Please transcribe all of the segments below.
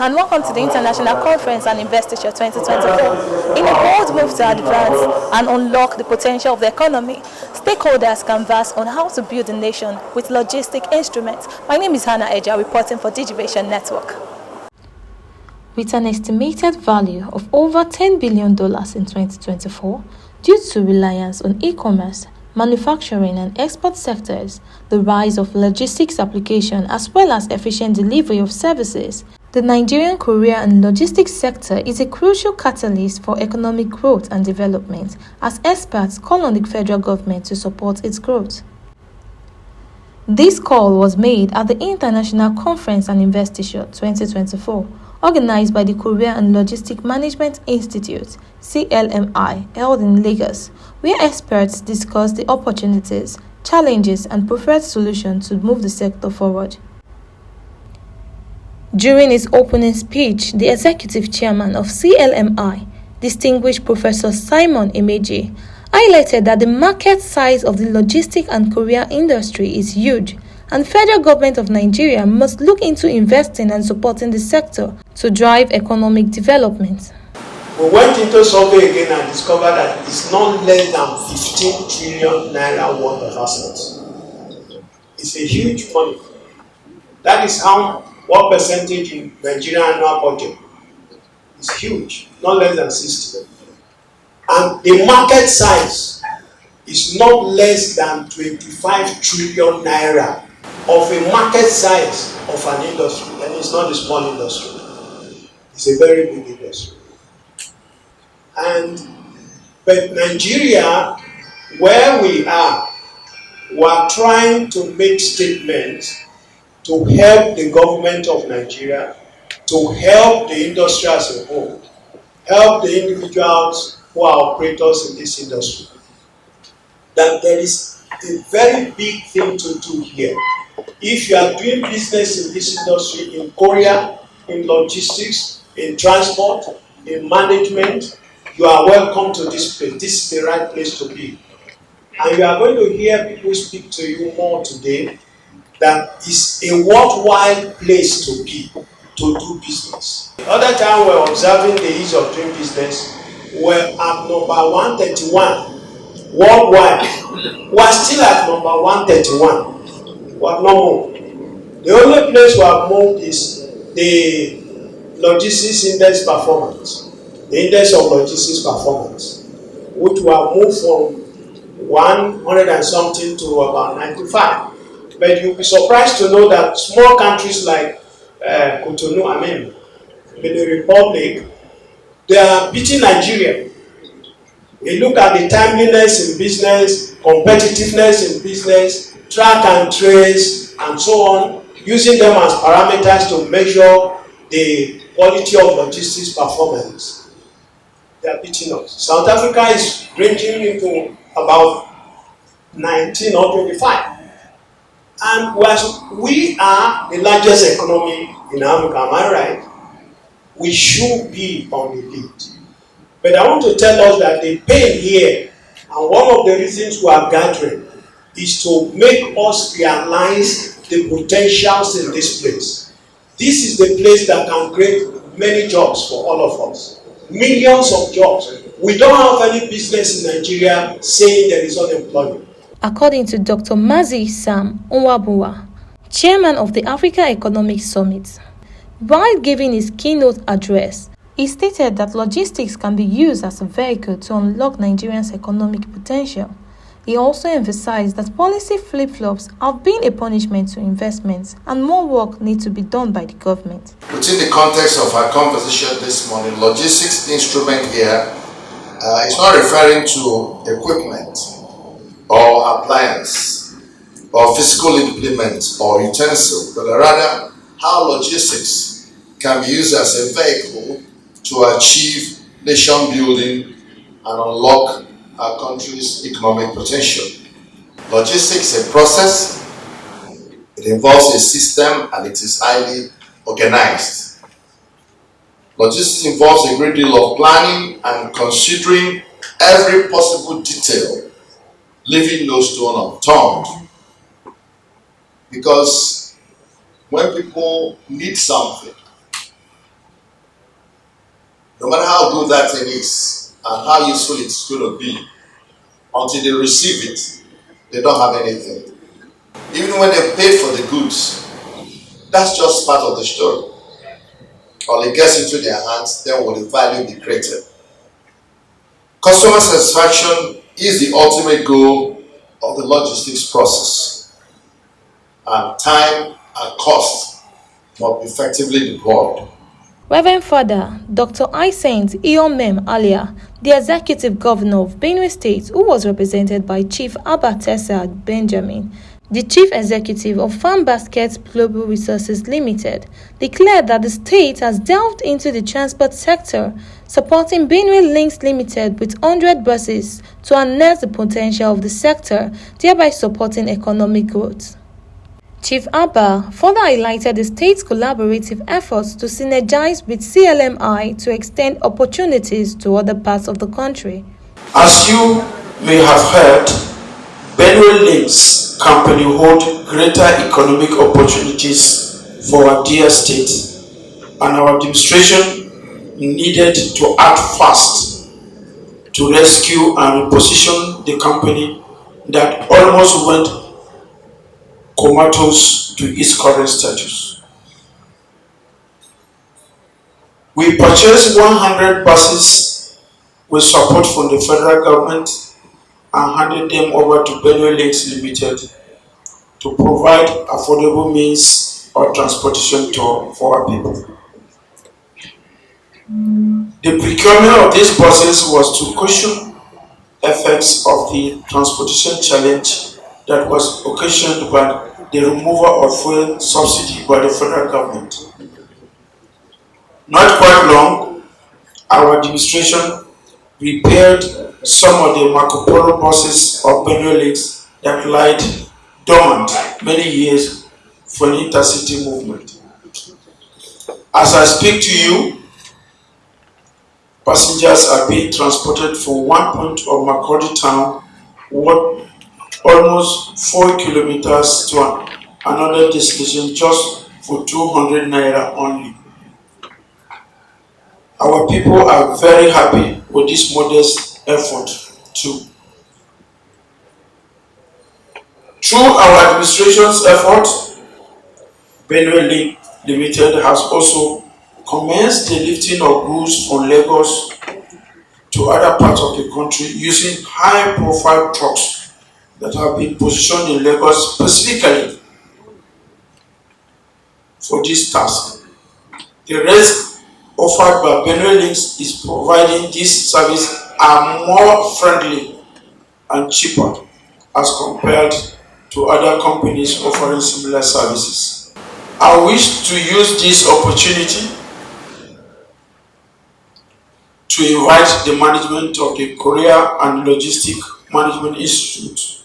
and welcome to the International Conference and Investiture 2024. In a bold move to advance and unlock the potential of the economy, stakeholders canvass on how to build a nation with logistic instruments. My name is Hannah Eja, reporting for Diversification Network. With an estimated value of over $10 billion in 2024, due to reliance on e-commerce, manufacturing and export sectors, the rise of logistics application as well as efficient delivery of services, the Nigerian courier and logistics sector is a crucial catalyst for economic growth and development, as experts call on the federal government to support its growth. This call was made at the International Conference and Investiture 2024, organized by the Courier and Logistic Management Institute (CLMI), held in Lagos, where experts discussed the opportunities, challenges, and preferred solutions to move the sector forward. During his opening speech, the executive chairman of CLMI, distinguished Professor Simon Emeje, highlighted that the market size of the logistic and courier industry is huge, and federal government of Nigeria must look into investing and supporting the sector to drive economic development. We went into survey again and discovered that it's not less than 15 trillion naira worth of assets. It's a huge money. That is what percentage in Nigerian annual budget. It's huge, not less than 60. And the market size is not less than 25 trillion naira of a market size of an industry, and it's not a small industry. It's a very big industry. But Nigeria, where we are trying to make statements to help the government of Nigeria, to help the industry as a whole, help the individuals who are operators in this industry. That there is a very big thing to do here. If you are doing business in this industry, in courier, in logistics, in transport, in management, you are welcome to this place. This is the right place to be. And you are going to hear people speak to you more today that is a worthwhile place to be, to do business. The other time we were observing the ease of doing business, we're at number 131 worldwide. We're still at number 131. We have not moved. The only place we have moved is the logistics index performance. The index of logistics performance, which we have moved from 100 and something to about 95. But you'll be surprised to know that small countries like Benin Republic, they are beating Nigeria. You look at the timeliness in business, competitiveness in business, track and trace, and so on, using them as parameters to measure the quality of logistics performance. They are beating us. South Africa is ranging into about 19 or 25. And we are the largest economy in Africa, am I right? We should be on the lead. But I want to tell us that the pain here, and one of the reasons we are gathering, is to make us realize the potentials in this place. This is the place that can create many jobs for all of us. Millions of jobs. We don't have any business in Nigeria saying there is unemployment. According to Dr. Mazi Sam Onwabuwa, chairman of the Africa Economic Summit, while giving his keynote address, he stated that logistics can be used as a vehicle to unlock Nigeria's economic potential. He also emphasized that policy flip-flops have been a punishment to investments and more work needs to be done by the government. Within the context of our conversation this morning, logistics instrument here is not referring to equipment or appliance or physical implement or utensil, but rather how logistics can be used as a vehicle to achieve nation building and unlock our country's economic potential. Logistics is a process, it involves a system, and it is highly organized. Logistics involves a great deal of planning and considering every possible detail, leaving no stone unturned. Because when people need something, no matter how good that thing is and how useful it's going to be, until they receive it, they don't have anything. Even when they paid for the goods, that's just part of the story. Or it gets into their hands, then will the value be created? Customer satisfaction is the ultimate goal of the logistics process, and time and cost must be effectively deployed. Reverend Father Dr. Hyacinth Iyomem Alia, the Executive Governor of Benue State, who was represented by Chief Abba Tessa Benjamin, the Chief Executive of Farm Basket Global Resources Limited, declared that the state has delved into the transport sector, supporting Benue Links Limited with 100 buses to harness the potential of the sector, thereby supporting economic growth. Chief Abba further highlighted the state's collaborative efforts to synergize with CLMI to extend opportunities to other parts of the country. As you may have heard, Benue Links Company hold greater economic opportunities for our dear state, and our administration needed to act fast to rescue and reposition the company that almost went comatose to its current status. We purchased 100 buses with support from the federal government and handed them over to Benue Links Limited to provide affordable means of transportation for our people. The procurement of these buses was to cushion effects of the transportation challenge that was occasioned by the removal of fuel subsidy by the federal government. Not quite long, our administration repaired some of the Marco Polo buses of Benue Links that lied dormant many years for the intercity movement. As I speak to you, passengers are being transported from one point of Makurdi town, almost 4 kilometers to another destination just for 200 naira only. Our people are very happy with this modest effort too. Through our administration's effort, Benue Link Limited has also commenced the lifting of goods from Lagos to other parts of the country using high-profile trucks that have been positioned in Lagos specifically for this task. The rest offered by Benue Links is providing this service are more friendly and cheaper as compared to other companies offering similar services. I wish to use this opportunity to invite the management of the Courier and Logistic Management Institute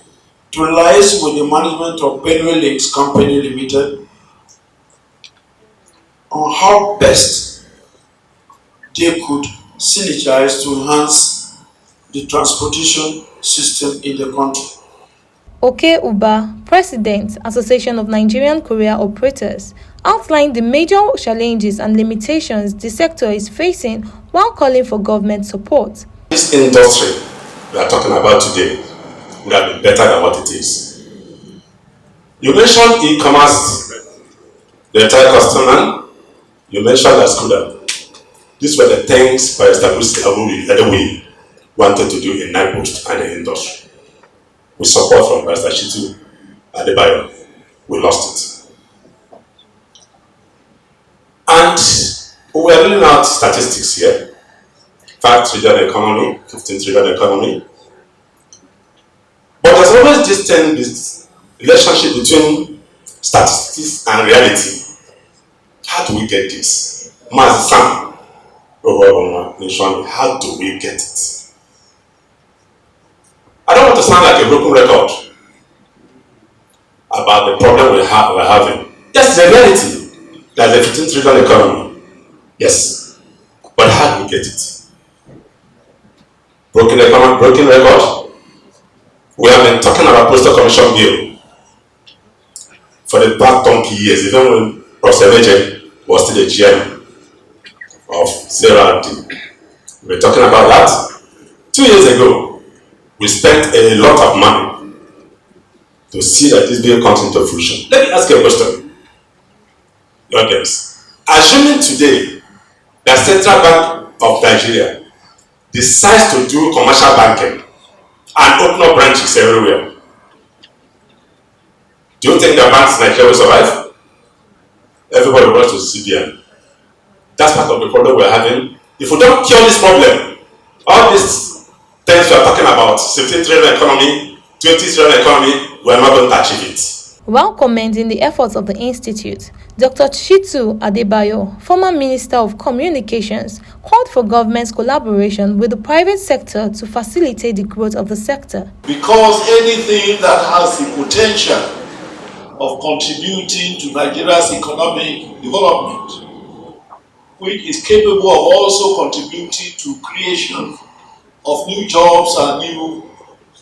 to liaise with the management of Benue Links Company Limited on how best they could synergize to enhance the transportation system in the country. Oke Uba, President, Association of Nigerian Courier Operators, outlined the major challenges and limitations the sector is facing while calling for government support. This industry we are talking about today would have been better than what it is. You mentioned e-commerce, the entire customer, you mentioned Ascuda. These were the things by established that we wanted to do in NIPOST and the industry. With support from Pastor Shitu and the Bible, we lost it. And we were reading out statistics here. 5 trillion economy, 15 trillion economy. But there's always this relationship between statistics and reality. How do we get this? How do we get it? I don't want to sound like a broken record about the problem we're having. Yes, the reality. There's a 15 trillion economy. Yes. But how do we get it? Broken economy, broken record. We have been talking about Postal Commission bill for the past donkey years, even when Professor Emeje was still the GM of Zero. We're talking about that. 2 years ago, we spent a lot of money to see that this bill comes into fruition. Let me ask you a question, your audience. Assuming today that Central Bank of Nigeria decides to do commercial banking and open up branches everywhere, do you think the banks in Nigeria will survive? Everybody wants to CBN. That's part of the problem we're having. If we don't cure this problem, all these things we are talking about, 15 trillion economy, 20 trillion economy, we're not going to achieve it. While commending the efforts of the Institute, Dr. Chitu Adebayo, former Minister of Communications, called for government's collaboration with the private sector to facilitate the growth of the sector. Because anything that has the potential of contributing to Nigeria's economic development, which is capable of also contributing to creation of new jobs and new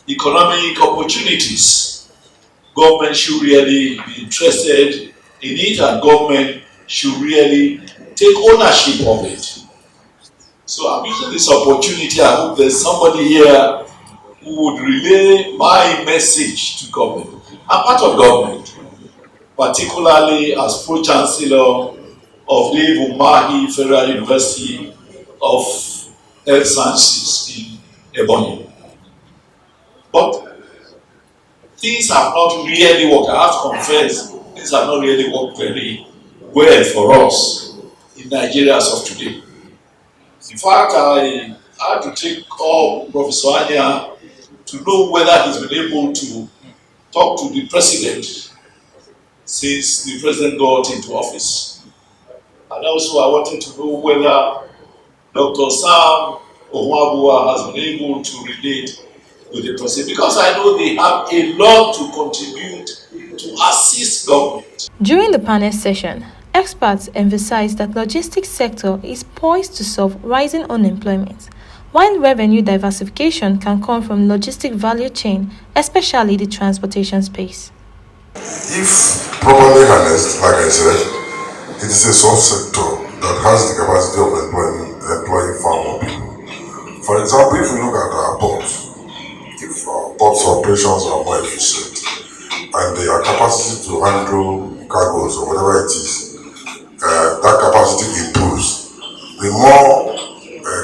economic opportunities, government should really be interested in it, and government should really take ownership of it. So I'm using this opportunity. I hope there's somebody here who would relay my message to government. I'm part of government, particularly as Pro-Chancellor of the Umahi Federal University of Health Sciences in Ebonyi. But things have not really worked. I have to confess, things have not really worked very well for us in Nigeria as of today. In fact, I had to take up Professor Anya to know whether he's been able to talk to the president since the president got into office. And also I wanted to know whether Dr. Sam Ohuabua has been able to relate with the president, because I know they have a lot to contribute to assist government. During the panel session, experts emphasized that logistics sector is poised to solve rising unemployment, while revenue diversification can come from logistic value chain, especially the transportation space. If properly harnessed, like I said, it is a subsector that has the capacity of employing far more people. For example, if we look at our ports, if our ports operations are more efficient and their capacity to handle cargoes or whatever it is, that capacity improves. The more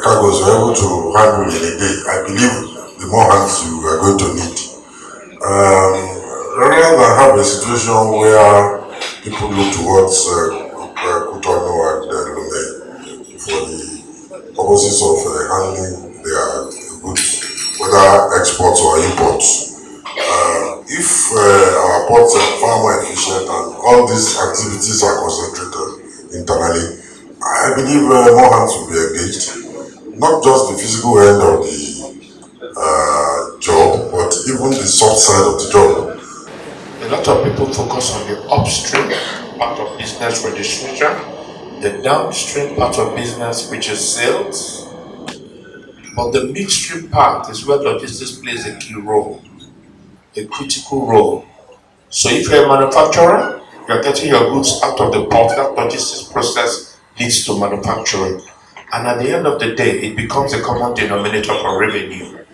cargoes you're able to handle in a day, I believe the more hands you are going to need. Rather than have a situation where people look towards Cotonou and Lomé for the purposes of handling their goods, whether exports or imports. If our ports are far more efficient and all these activities are concentrated internally, I believe more hands will be engaged. Not just the physical end of the job, but even the soft side of the job. A lot of people focus on the upstream part of business registration, the downstream part of business, which is sales. But the midstream part is where logistics plays a key role, a critical role. So if you're a manufacturer, you're getting your goods out of the port. That logistics process leads to manufacturing. And at the end of the day, it becomes a common denominator for revenue.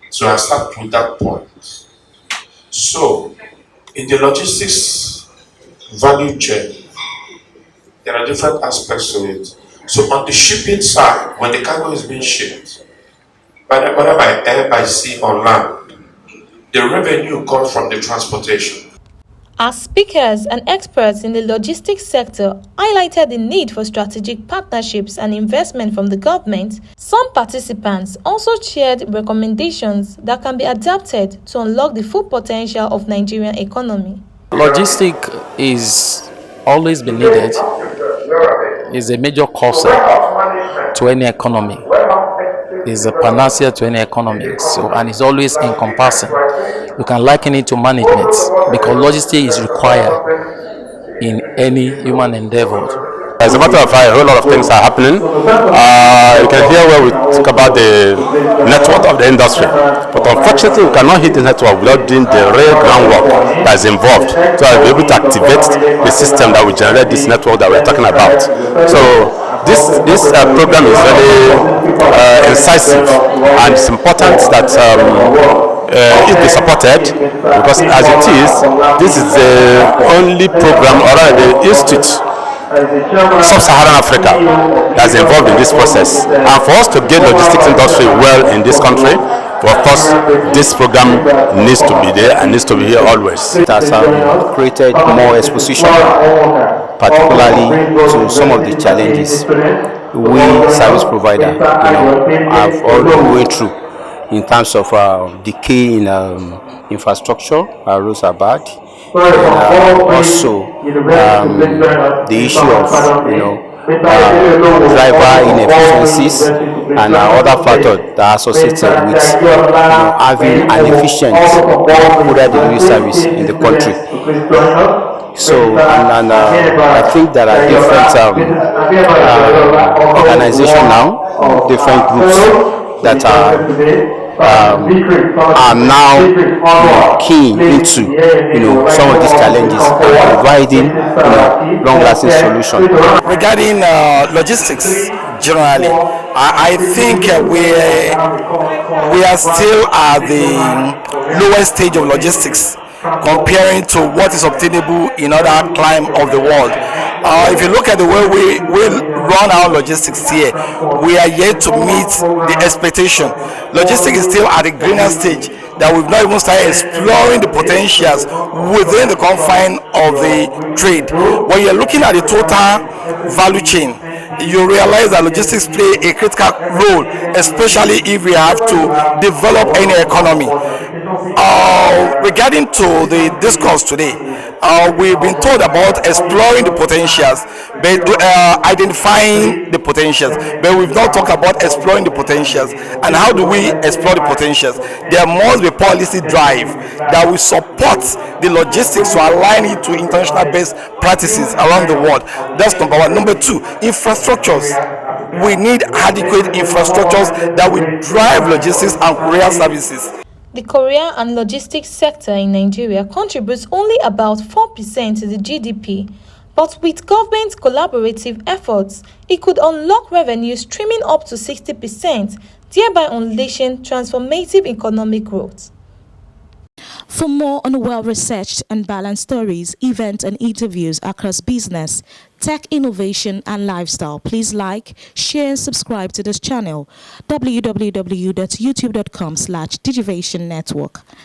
So I start with that point. So in the logistics value chain, there are different aspects to it. So on the shipping side, when the cargo is being shipped, whether by air, by sea, or land, the revenue comes from the transportation. As speakers and experts in the logistics sector highlighted the need for strategic partnerships and investment from the government, some participants also shared recommendations that can be adapted to unlock the full potential of Nigerian economy. Logistics is always been needed. It's a major causa to any economy. It's a panacea to any economy. So, and it's always encompassing. You can liken it to management because logistics is required in any human endeavor. As a matter of fact, a whole lot of things are happening. You can hear where we talk about the network of the industry. But unfortunately, we cannot hit the network without doing the real groundwork that is involved. So I'll be able to activate the system that will generate this network that we're talking about. So this program is very incisive, and it's important that it be supported, because as it is, this is the only program, or rather the institute, sub-Saharan Africa, that's involved in this process. And for us to get logistics industry well in this country, of course, this program needs to be there and needs to be here always. It has created more exposition, particularly to some of the challenges we service provider, have all been going through in terms of decay in infrastructure. Our roads are bad, and also the issue of driver inefficiencies and other factors that are associated with having an efficient courier delivery service in the country. So, I think there are different organizations now, different groups that are now keen into some of these challenges and providing long-lasting solutions. Regarding logistics generally, I think we are still at the lowest stage of logistics comparing to what is obtainable in other climes of the world. If you look at the way we run our logistics here, we are yet to meet the expectation. Logistics is still at the greener stage, that we've not even started exploring the potentials within the confine of the trade. When you're looking at the total value chain, you realize that logistics play a critical role, especially if we have to develop any economy. Regarding to the discourse today, we've been told about exploring the potentials, but identifying the potentials, but we've not talked about exploring the potentials. And how do we explore the potentials? There must be policy drive that will support the logistics to align it to international best practices around the world. That's number one. Number two, infrastructures. We need adequate infrastructures that will drive logistics and courier services. The courier and logistics sector in Nigeria contributes only about 4% to the GDP, but with government collaborative efforts, it could unlock revenue streaming up to 60%, thereby unleashing transformative economic growth. For more on well-researched and balanced stories, events and interviews across business, tech innovation and lifestyle, please like, share and subscribe to this channel, www.youtube.com/Diversification Network.